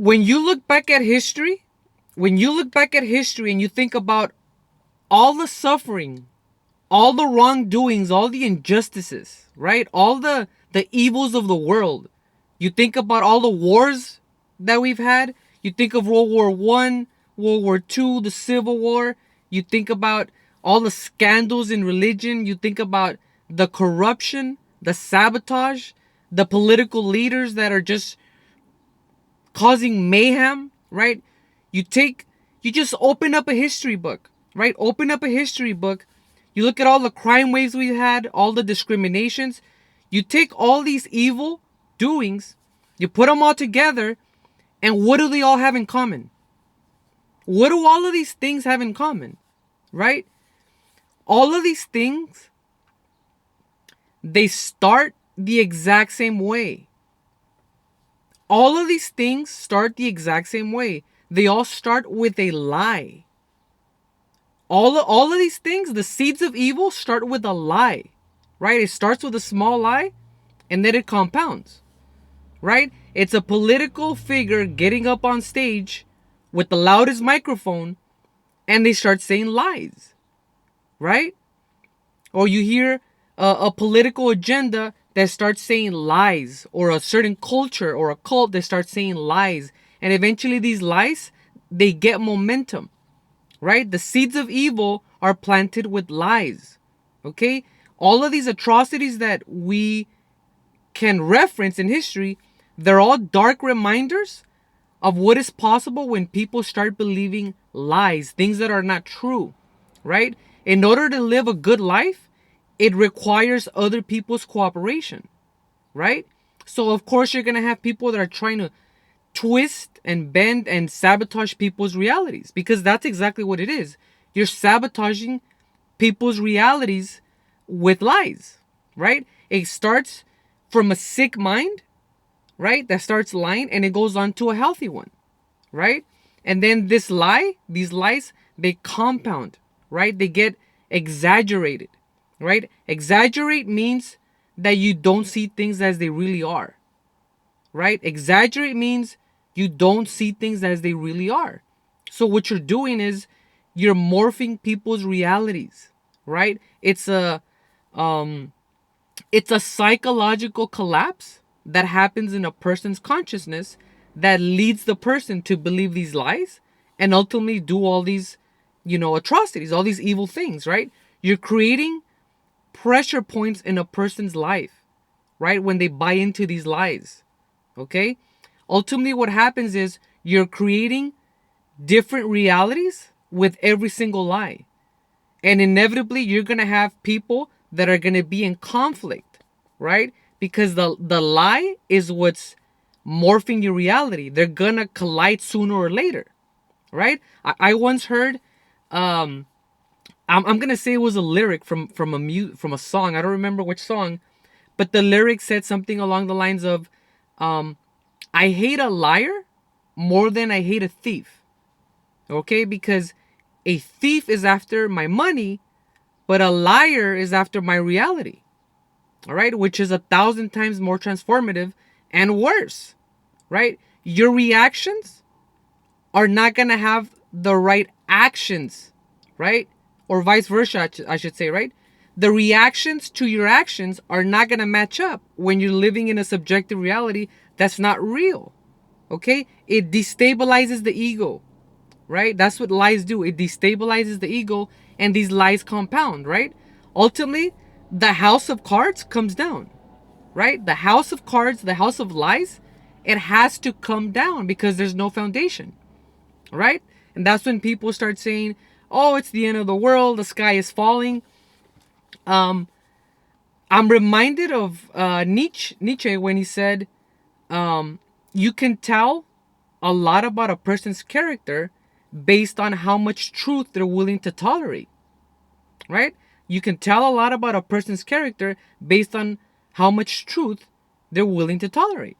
when you look back at history, and you think about all the suffering, all the wrongdoings, all the injustices, right? All the evils of the world. You think about all the wars that we've had. You think of World War One, World War Two, the Civil War. You think about all the scandals in religion. You think about the corruption, the sabotage, the political leaders that are just causing mayhem, right? You take, you just open up a history book, right? Open up a history book. You look at all the crime waves we had, all the discriminations. You take all these evil doings, you put them all together, and what do they all have in common? What do all of these things have in common, right? All of these things, they start the exact same way. All of these things start the exact same way. They all start with a lie. All of these things, the seeds of evil start with a lie, right? It starts with a small lie and then it compounds, right? It's a political figure getting up on stage with the loudest microphone and they start saying lies, right? Or you hear a political agenda that starts saying lies, or a certain culture or a cult that starts saying lies. And eventually these lies, they get momentum, right? The seeds of evil are planted with lies, okay? All of these atrocities that we can reference in history, they're all dark reminders of what is possible when people start believing lies, things that are not true, right? In order to live a good life, it requires other people's cooperation, right? So of course you're going to have people that are trying to twist and bend and sabotage people's realities, because that's exactly what it is. You're sabotaging people's realities with lies, right? It starts from a sick mind, right? That starts lying and it goes on to a healthy one, right? And then these lies, they compound, right? They get exaggerated, right? Exaggerate means that you don't see things as they really are, right? Exaggerate means you don't see things as they really are. So what you're doing is you're morphing people's realities, right? It's a psychological collapse that happens in a person's consciousness that leads the person to believe these lies and ultimately do all these, atrocities, all these evil things, right? You're creating pressure points in a person's life, right? When they buy into these lies, okay? Ultimately, what happens is you're creating different realities with every single lie. And inevitably, you're going to have people that are going to be in conflict, right? Because the lie is what's morphing your reality. They're going to collide sooner or later, right? I once heard, I'm going to say it was a lyric from a song. I don't remember which song, but the lyric said something along the lines of, I hate a liar more than I hate a thief. Okay? Because a thief is after my money, but a liar is after my reality. All right? Which is 1,000 times more transformative and worse. Right? Your reactions are not going to have the right actions. Right? Or vice versa, I should say, right? The reactions to your actions are not going to match up when you're living in a subjective reality that's not real. Okay? It destabilizes the ego, right? That's what lies do. It destabilizes the ego and these lies compound, right? Ultimately, the house of cards comes down, right? The house of cards, the house of lies, it has to come down because there's no foundation, right? And that's when people start saying, oh, it's the end of the world, the sky is falling. I'm reminded of Nietzsche when he said, you can tell a lot about a person's character based on how much truth they're willing to tolerate, right? You can tell a lot about a person's character based on how much truth they're willing to tolerate.